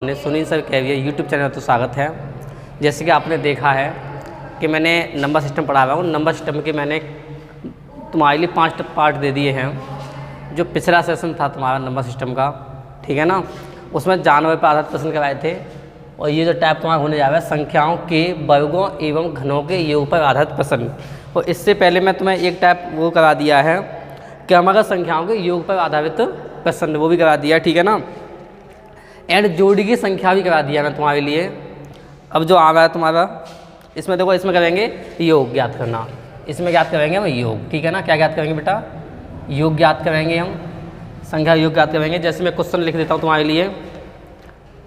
ने Sunil sir caviar YouTube channel तो स्वागत है। जैसे कि आपने देखा है कि मैंने नंबर सिस्टम पढ़ा हुआ हूँ। नंबर सिस्टम के मैंने तुम्हारे लिए 5 पार्ट दे दिए हैं। जो पिछला सेशन था तुम्हारा नंबर सिस्टम का, ठीक है ना, उसमें जानवर पर आधारित प्रश्न करवाए थे। और ये जो टाइप तुम्हारा होने जा रहा है संख्याओं के वर्गों एवं घनों के योग पर आधारित प्रश्न। और इससे पहले मैं तुम्हें एक टाइप वो करा दिया है कि हमारा संख्याओं के योग पर आधारित प्रश्न, वो भी करा दिया, ठीक है ना। एंड जोड़ी की संख्या भी करा दिया मैं तुम्हारे लिए। अब जो आ रहा है तुम्हारा, इसमें देखो, इसमें करेंगे योग ज्ञात करना। इसमें ज्ञात करेंगे हम योग, ठीक है ना। क्या ज्ञात करेंगे बेटा? योग ज्ञात करेंगे हम, संख्या योग ज्ञात करेंगे। जैसे मैं क्वेश्चन लिख देता हूँ तुम्हारे लिए।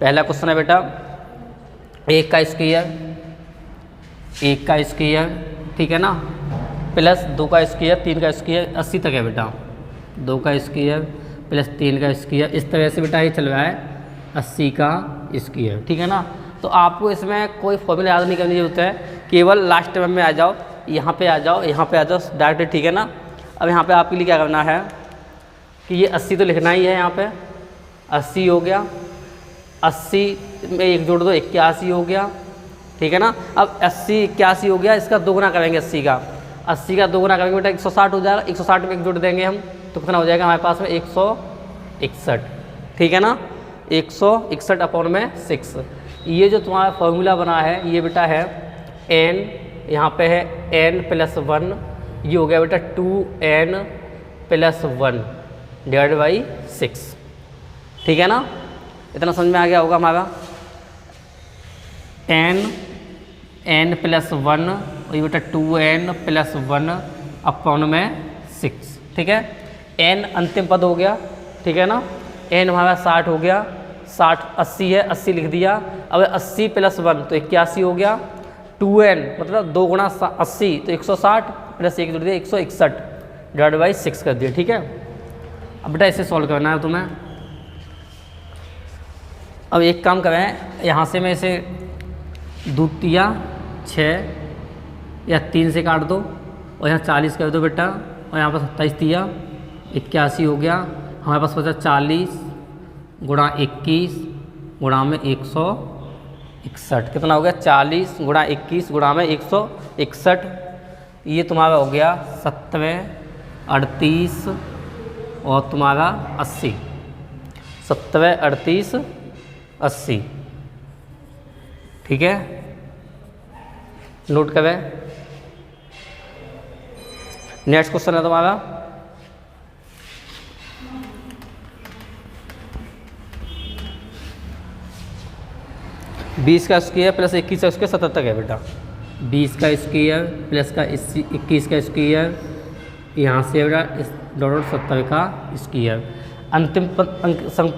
पहला क्वेश्चन है बेटा 1 का स्क्वायर, 1 का स्क्वायर, ठीक है ना, प्लस 2 का स्क्वायर, 3 का स्क्वायर, 80 तक है बेटा। 2 का स्क्वायर प्लस 3 का स्क्वायर, इस तरह से बेटा ये चल रहा है 80 का स्क्वायर, ठीक है ना। तो आपको इसमें कोई फॉर्मूला याद नहीं करने की जरूरत है, केवल लास्ट टाइम में आ जाओ, यहाँ पे आ जाओ, यहाँ पे आ जाओ डायरेक्ट, ठीक है ना। अब यहाँ पे आपके लिए क्या करना है कि ये 80 तो लिखना ही है। यहाँ पे 80 हो गया, 80 में 1 जोड़ दो 81 हो गया, ठीक है ना। अब 80 81 हो गया, इसका दोगुना करेंगे 80 का। 80 का दोगुना करेंगे बेटा 160 हो जाएगा। 160 में 1 जोड़ देंगे हम तो कितना हो जाएगा हमारे पास में 161, ठीक है ना। 161/6। ये जो तुम्हारा फॉर्मूला बना है ये बेटा है n, यहाँ पे है n + 1, ये हो गया बेटा 2n + 1 डिवाइड बाई 6, ठीक है ना। इतना समझ में आ गया होगा हमारा। n + 1 और ये बेटा 2n + 1/6, ठीक है। n अंतिम पद हो गया, ठीक है ना। n हमारा 60 हो गया, 60 80 है, 80 लिख दिया। अब 80 + 1 तो 81 हो गया। 2n मतलब 2 गुणा 80 तो 160 प्लस 1 जोड़ दिया 161 डिवाइड बाई 6 कर दिया, ठीक है। अब बेटा इसे सॉल्व करना है तुम्हें। अब एक काम करें, यहाँ से मैं इसे 2 तिया 6 या 3 से काट दो और यहाँ 40 कर दो बेटा, और यहाँ पर 27 तिया 81 हो गया। हमारे पास बचा 40 गुणा 21 गुणा में 161, कितना हो गया 40 गुणा 21 गुणा में 161। ये तुम्हारा हो गया 70 38 और तुम्हारा 80, 70 38 80, ठीक है। नोट करें। नेक्स्ट क्वेश्चन है तुम्हारा 20 का स्क्वायर प्लस 21 का स्क्वायर 70 तक है बेटा। 20 का स्क्वायर प्लस का 21 का स्क्वायर, यहाँ से बेटा इस डॉट 70 का स्क्वायर। अंतिम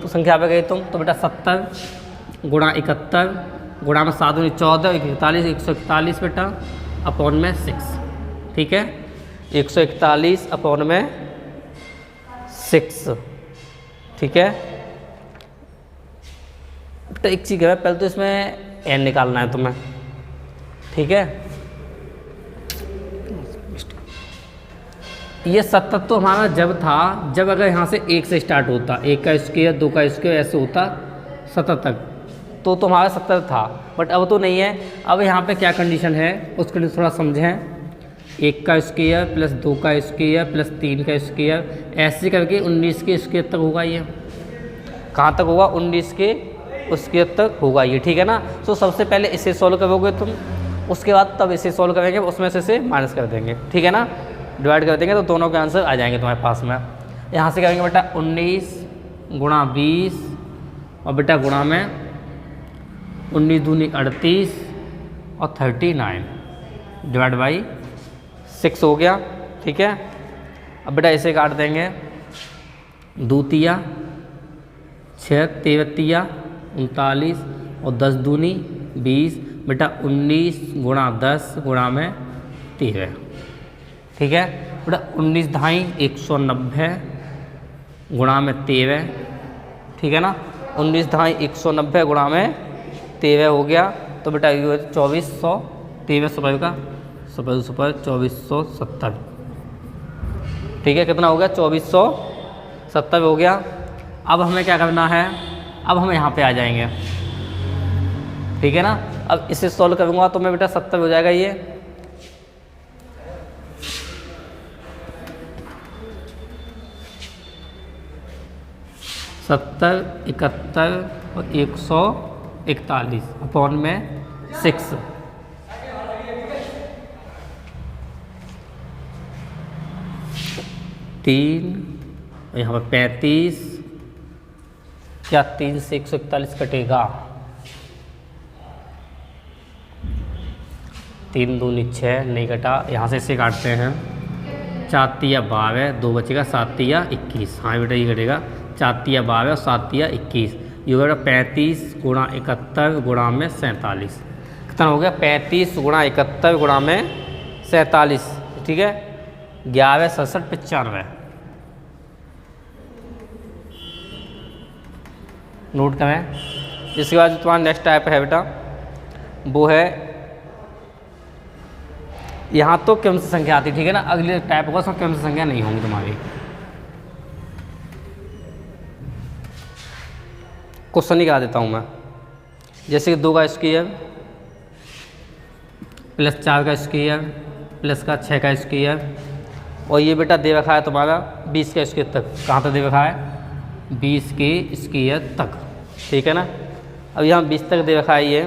संख्या पे गए तुम तो बेटा 70 गुणा 71 गुणा में 7 दूनी 14 41 141 बेटा अपॉन में 6, ठीक है। 141/6, ठीक है। तो एक चीज़ है, पहले तो इसमें n निकालना है तुम्हें, ठीक है। ये 70 तो हमारा जब था, जब अगर यहाँ से 1 से स्टार्ट होता, 1 का स्क्वायर 2 का स्क्वायर ऐसे होता 70 तक, तो हमारा 70 था। बट अब तो नहीं है। अब यहाँ पे क्या कंडीशन है उसको थोड़ा समझें। 1 का स्क्वायर प्लस 2 का स्क्वायर प्लस 3 का स्क्वायर, ऐसे करके 19 के स्क्वायर तक होगा। ये कहाँ तक होगा? 19 के स्क्वायर तक होगा ये, ठीक है ना। तो सबसे पहले इसे सॉल्व करोगे तुम, उसके बाद तब इसे सॉल्व करेंगे, उसमें से माइनस कर देंगे, ठीक है ना, डिवाइड कर देंगे तो दोनों के आंसर आ जाएंगे तुम्हारे पास में। यहाँ से करेंगे बेटा 19 गुणा 20 और बेटा गुणा में 19 दूनी 38 और 39 डिवाइड बाई 6 हो गया, ठीक है। अब बेटा इसे काट देंगे 2 तिया 6 13 तिया 39 और 10 दूनी 20 बेटा 19 गुणा 10 गुणा में 13, ठीक है। बेटा 19 ढाई 190 गुणा में 13, ठीक है ना। 19 ढाई 190 गुणा में 13 हो गया तो बेटा ये 2400, 1300 का 2470, ठीक है। कितना हो गया 2470 हो गया। अब हमें क्या करना है, अब हम यहाँ पे आ जाएंगे। ठीक है ना। अब इसे सॉल्व करूँगा तो मैं बेटा 70 हो जाएगा ये। सत्तर, 71 और 141 अपॉन में 6। तीन, यहाँ पर 35, क्या 3 से 141 कटेगा? 3 दूनी 6, नहीं कटा। यहाँ से इसे काटते हैं। 4 तिया 12, 2 बचेगा। 7 तिया 21, हाँ बेटा ये कटेगा। 4 तिया 12 और 7 तिया 21, ये बेटा 35 गुणा 71 गुणा में 47। कितना हो गया? 35 गुणा 71 गुणा में 47, ठीक है। 11, 67, 95। नोट करें। इसके बाद जो तुम्हारा नेक्स्ट टाइप है बेटा वो है, यहाँ तो क्रम से संख्या आती है, ठीक है ना। अगले टाइप होगा उसमें क्रम से संख्या नहीं होंगी तुम्हारी। क्वेश्चन निकाल देता हूँ मैं। जैसे कि 2 का स्क्वायर प्लस 4 का स्क्वायर प्लस का 6 का स्क्वायर, और ये बेटा दे रखा है तुम्हारा 20 के स्क्वायर तक। कहाँ तक दे रखा है? 20 के स्क्वायर तक, ठीक है ना। अब यहाँ 20 तक दे रखा है ये।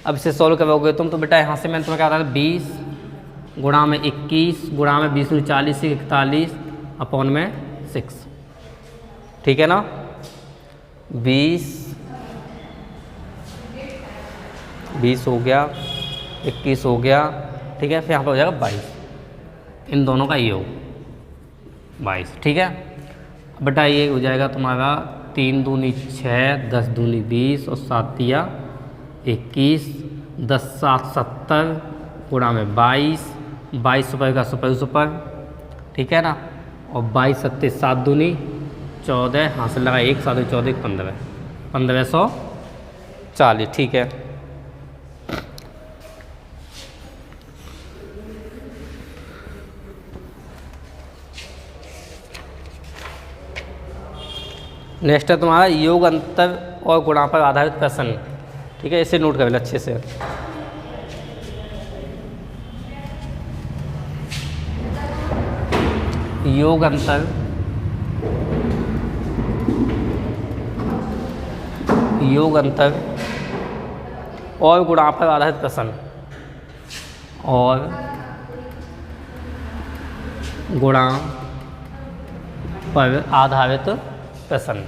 अब इसे सॉल्व करोगे तुम तो बेटा यहाँ से मैंने तुम्हें क्या बताया, 20 गुणा में 21 गुणा में 20 40 से 41 अपॉन में 6, ठीक है ना। 20 हो गया, 21 हो गया, ठीक है। फिर यहाँ पर हो जाएगा 22, इन दोनों का योग 22, ठीक है। बेटा ये हो जाएगा तुम्हारा 3 दूनी 6, 10 दूनी 20 और 7 तिया 21, 10 7 70 गुणा में 22, 22 सुपर का सुपर, ठीक है ना। और 22 सत्ते 7 दूनी 14, हासिल लगा 1 7 14 15, 1540, ठीक है। नेक्स्ट है तुम्हारा योग अंतर और गुणा पर आधारित प्रश्न, ठीक है। इसे नोट कर लो अच्छे से। योग अंतर और गुणा पर आधारित प्रश्न, और गुणा पर आधारित प्रश्न,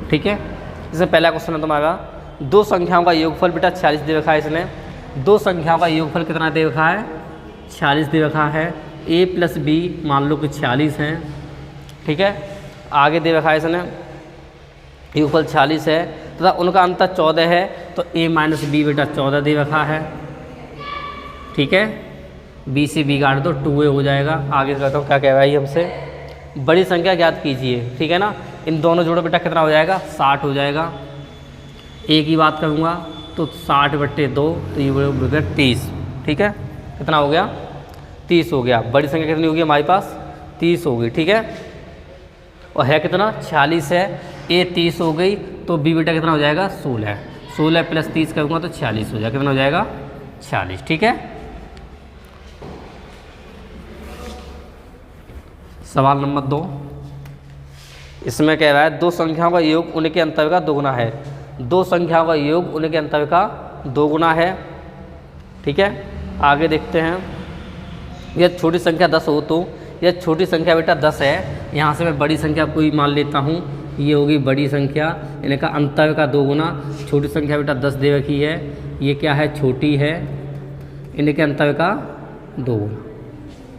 ठीक है। इसमें पहला क्वेश्चन है तुम्हारा, दो संख्याओं का योगफल बेटा 46 दे रखा है इसने। दो संख्याओं का योगफल कितना दे रखा है? 46 दे रखा है। a प्लस बी मान लो कि 46 हैं, ठीक है। आगे दे रखा है इसने योगफल 46 है तथा उनका अंतर 14 है, तो a माइनस बी बेटा 14 दे रखा है, ठीक है। बी से बी काट दो 2a हो जाएगा। आगे कहता हूँ क्या कह रहा है हमसे, बड़ी संख्या ज्ञात कीजिए, ठीक है ना। इन दोनों जोड़ो बेटा कितना हो जाएगा? 60 हो जाएगा। a की बात करूँगा तो 60/2, तो ये बेटा 30, ठीक है। कितना हो गया? 30 हो गया। बड़ी संख्या कितनी होगी हमारे पास? 30 होगी, ठीक है। और है कितना? 46 है। a 30 हो गई तो b बेटा कितना हो जाएगा? 16। 16 प्लस 30 करूँगा तो 46 हो जाएगा। कितना हो जाएगा? 46, ठीक है। सवाल नंबर 2, इसमें कह रहा है दो संख्याओं का योग उनके अंतर का दोगुना है। दो संख्याओं का योग उनके अंतर का दोगुना है, ठीक है। आगे देखते हैं, यह छोटी संख्या 10 हो तो यह छोटी संख्या बेटा 10 है। यहाँ से मैं बड़ी संख्या कोई मान लेता हूँ, ये होगी बड़ी संख्या, इनका अंतर का दोगुना। छोटी संख्या बेटा 10 दे रखी है, ये क्या है? छोटी है, इनके अंतर का दोगुना,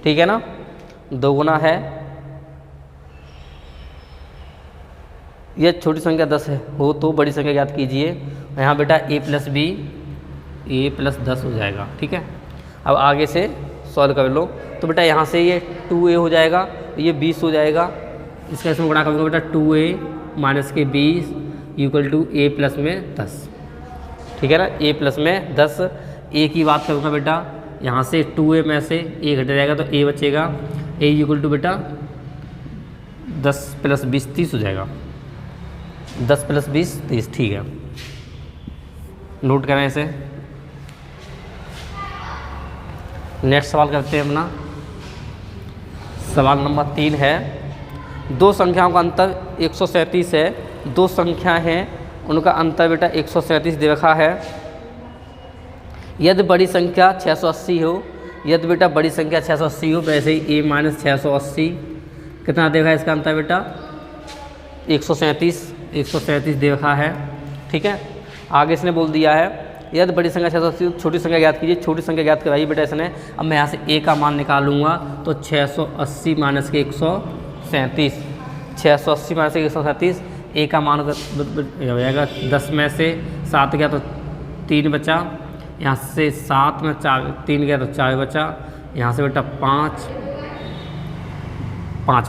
ठीक है ना। दोगुना है, यह छोटी संख्या 10 है हो तो बड़ी संख्या ज्ञात कीजिए। यहाँ बेटा a plus b a plus 10 हो जाएगा, ठीक है। अब आगे से सॉल्व कर लो तो बेटा यहाँ से ये 2a हो जाएगा, ये 20 हो जाएगा। इसका इसमें गुणा करूँगा बेटा 2a माइनस के 20 इक्वल टू a प्लस में 10, ठीक है ना। a प्लस में 10, a की बात करूँगा बेटा, यहाँ से 2a में से a घट जाएगा तो a बचेगा। a इक्वल टू बेटा 10 प्लस 20 30 हो जाएगा, 10 + 20 30, ठीक है। नोट करें इसे। नेक्स्ट सवाल करते हैं अपना। सवाल नंबर 3 है, दो संख्याओं का अंतर 137 है। दो संख्या हैं, उनका अंतर बेटा 137 दे रखा है। यदि बड़ी संख्या 680 हो, यदि बेटा बड़ी संख्या 680 हो, वैसे ही a - 680 कितना दे रखा है इसका अंतर बेटा 137 दे रखा है, ठीक है। आगे इसने बोल दिया है यदि बड़ी संख्या 680, छोटी संख्या ज्ञात कीजिए। छोटी संख्या ज्ञात कराइए बेटा इसने। अब मैं यहाँ से a का मान निकालूंगा तो 680 - 137, 680 - 137, a का मान हो जाएगा 10 में से 7 गया तो 3 बचा, यहाँ से 7 में 3 गया तो 4 बचा, यहाँ से बेटा 5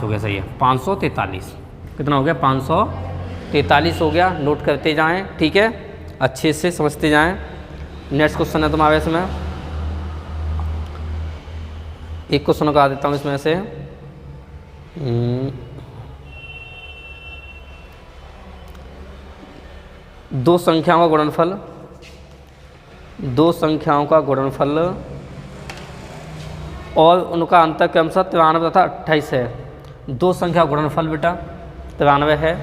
हो गया, सही है 543। कितना हो गया 543 हो गया। नोट करते जाएं, ठीक है, अच्छे से समझते जाएं। नेक्स्ट क्वेश्चन है तुम्हारे इसमें, एक क्वेश्चन का देता हूँ इसमें से। दो संख्याओं का गुणनफल, दो संख्याओं का गुणनफल और उनका अंतर क्रमशः 93 तथा 28 है। दो संख्या गुणनफल बेटा 93 है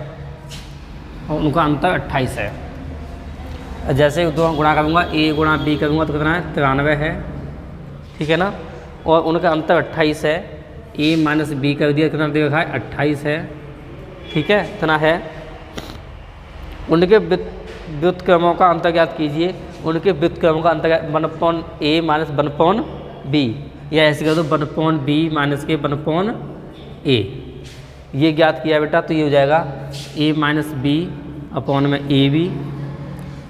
और उनका अंतर 28 है। जैसे दो गुणा करूँगा, a गुणा b करूँगा तो कितना है 93 है, ठीक है ना। और उनका अंतर 28 है। a - b कर दिया, कितना दे रखा है 28 है, ठीक है, इतना है। उनके व्युत्क्रमों का अंतर ज्ञात कीजिए। उनके व्युत्क्रमों का अंतर 1/a - 1/b, या ऐसे कर दो 1/b - के 1/a, ये ज्ञात किया बेटा तो ये हो जाएगा a - b अपॉन में ab।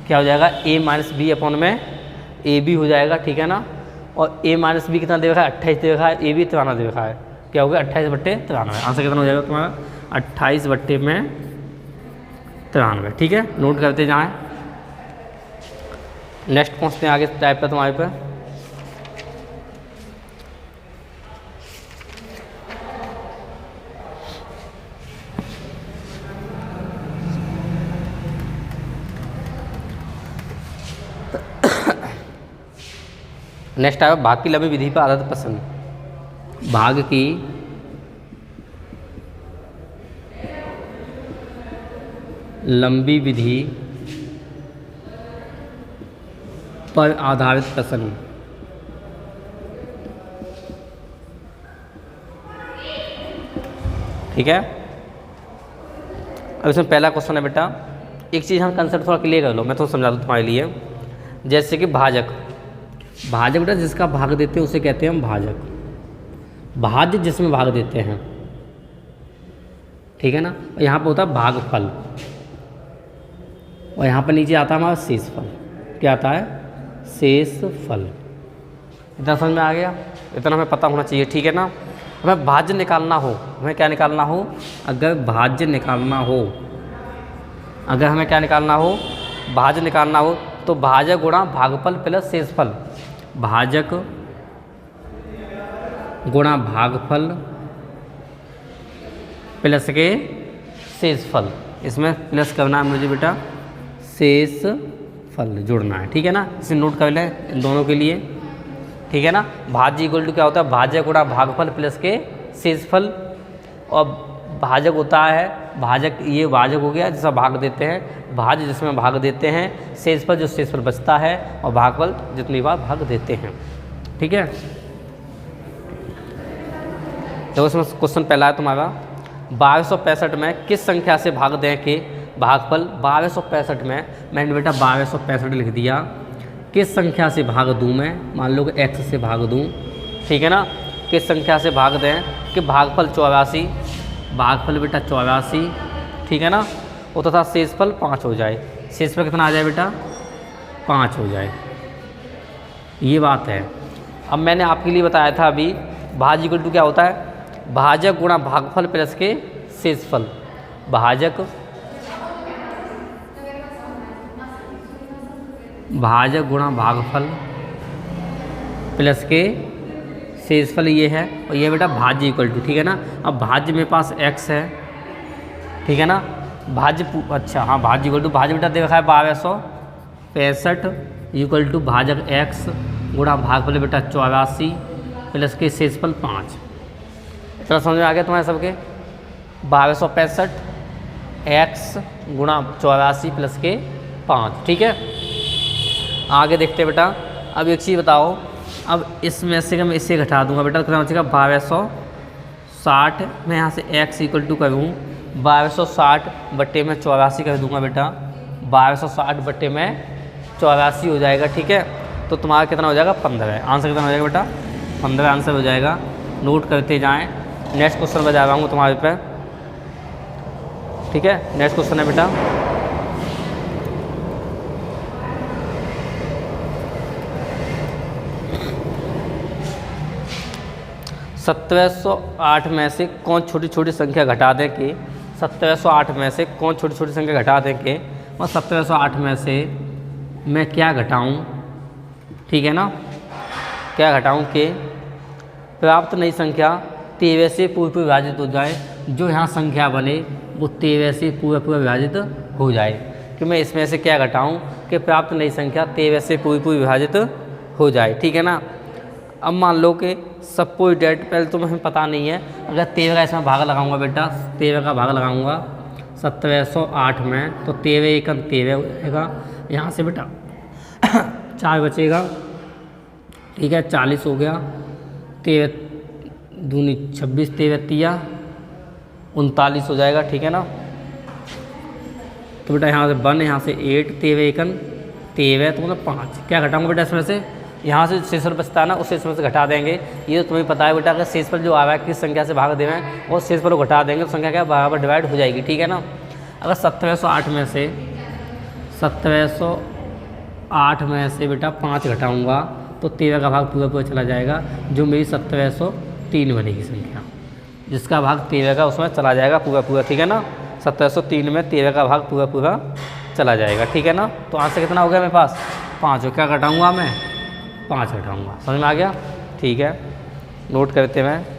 क्या हो जाएगा a - b अपॉन में ab हो जाएगा, ठीक है ना। और a - b कितना दे रखा है 28 दे रखा है, ab 93 दे रखा है। क्या हो गया 28/93। आंसर कितना हो जाएगा तुम्हारा 28/93, ठीक है। नोट करते जाएं। नेक्स्ट पहुँचते हैं आगे टाइप पर तुम्हारे पे। नेक्स्ट आएगा भाग की लंबी विधि पर आधारित प्रश्न। भाग की लंबी विधि पर आधारित प्रश्न। ठीक है। अब इसमें पहला क्वेश्चन है बेटा, एक चीज़ हम कंसेप्ट थोड़ा क्लियर कर लो, मैं थोड़ा समझा दूँ तुम्हारे लिए। जैसे कि भाजक, भाजक बेटा जिसका भाग देते हैं उसे कहते हैं हम भाजक। भाज्य जिसमें भाग देते हैं, ठीक है ना। और यहाँ पर होता है भागफल, और यहाँ पर नीचे आता है हमारा शेषफल। क्या आता है शेषफल। इतना समझ में आ गया, इतना हमें पता होना चाहिए, ठीक है ना। हमें भाज्य निकालना हो, हमें क्या निकालना हो, अगर भाज्य निकालना हो, अगर हमें क्या निकालना हो भाज्य निकालना हो तो भाजक गुणा भागफल प्लस शेषफल। भाजक गुणा भागफल प्लस के शेषफल, इसमें प्लस करना है मुझे बेटा, शेषफल जोड़ना है, ठीक है ना। इसे नोट कर लें इन दोनों के लिए, ठीक है ना। भाज्य इक्वल टू क्या होता है, भाजक गुणा भागफल प्लस के शेषफल। और भाजक होता है, भाजक ये भाजक हो गया जिसका भाग देते हैं, भाज्य जिसमें भाग देते हैं, शेषफल जो शेषफल बचता है, और भागफल जितनी बार भाग देते हैं, ठीक है। तो इसमें क्वेश्चन पहला है तुम्हारा, 1265 में किस संख्या से भाग दें के भागफल। 1265 में मैंने बेटा 1265 लिख दिया, किस संख्या से भाग दूँ मैं, मान लो कि x से भाग दूँ, ठीक है ना। किस संख्या से भाग दें कि भागफल 84, भागफल बेटा 84, ठीक है ना। वो तथा शेषफल 5 हो जाए। शेषफल कितना आ जाए बेटा 5 हो जाए, ये बात है। अब मैंने आपके लिए बताया था अभी, भाज्य इक्वल टू क्या होता है, भाजक गुणा भागफल प्लस के शेषफल। भाजक गुणा भागफल प्लस के शेषफल ये है, और ये बेटा भाज्य इक्वल टू, ठीक है ना। अब भाज्य मेरे पास x है, ठीक है ना, अच्छा हाँ, भाज्य इक्वल टू भाज्य बेटा दे रखा है 1265 इक्वल टू भाजक x गुणा भागफल बेटा 84 प्लस के शेषफल 5। चलो समझ में आ गया तुम्हारे सबके। 1265 x गुणा 84 प्लस के 5, ठीक है। आगे देखते बेटा। अब एक चीज़ बताओ, अब इसमें से मैं इससे घटा दूंगा बेटा, कितना बचेगा 1260। मैं यहाँ से x इक्वल टू करूँ 1260 बट्टे में 84 कर दूंगा बेटा, 1260 बट्टे में 84 हो जाएगा, ठीक है। तो तुम्हारा कितना हो जाएगा 15। आंसर कितना हो जाएगा बेटा 15 आंसर हो जाएगा। नोट करते जाएं। नेक्स्ट क्वेश्चन बजा रहा हूँ तुम्हारे पे, ठीक है। नेक्स्ट क्वेश्चन है बेटा 1708 में से कौन छोटी छोटी संख्या घटा दें कि 1708 में से कौन छोटी छोटी संख्या घटा दें कि और 1708 में से मैं क्या घटाऊं, ठीक है ना, क्या घटाऊं कि प्राप्त नई संख्या 13 से पूर्व विभाजित हो जाए। जो यहाँ संख्या बने वो 13 से पूर्व विभाजित हो जाए। कि मैं इसमें से क्या घटाऊं कि प्राप्त नई संख्या 13 से पूर्व विभाजित हो जाए, ठीक है ना। अब मान लो कि सपोज डेट, पहले तो मुझे पता नहीं है, अगर 13 का इसमें भाग लगाऊंगा बेटा, 13 का भाग लगाऊंगा 1708 में, तो 13 एकम 13 होगा। यहाँ से बेटा 4 बचेगा, ठीक है, 40 हो गया। 13 दूनी 26, 13 तिया 39 हो जाएगा, ठीक है ना। तो बेटा यहाँ से 1, यहाँ से 8, 13 एकम 13, तो मतलब 5। क्या घटाऊंगा बेटा इसमें से, यहाँ से शेषफल बचता है ना, उस शेषफल से घटा देंगे। ये तो तुम्हें पता है बेटा, अगर शेषफल जो आ रहा है किस संख्या से भाग देना है और शेषफल को घटा देंगे तो संख्या क्या बराबर डिवाइड हो जाएगी, ठीक है ना। अगर 1708 में से 1708 में से बेटा 5 घटाऊँगा तो 13 का भाग पूरा चला जाएगा, जो मेरी 1703 बनेगी संख्या, जिसका भाग 13 का उसमें चला जाएगा पूरा, ठीक है ना। 1703 में 13 का भाग पूरा चला जाएगा, ठीक है ना। तो आंसर कितना हो गया मेरे पास 5 हो। क्या घटाऊँगा मैं 5 घटाऊँगा, समझ में आ गया, ठीक है। नोट करते हैं।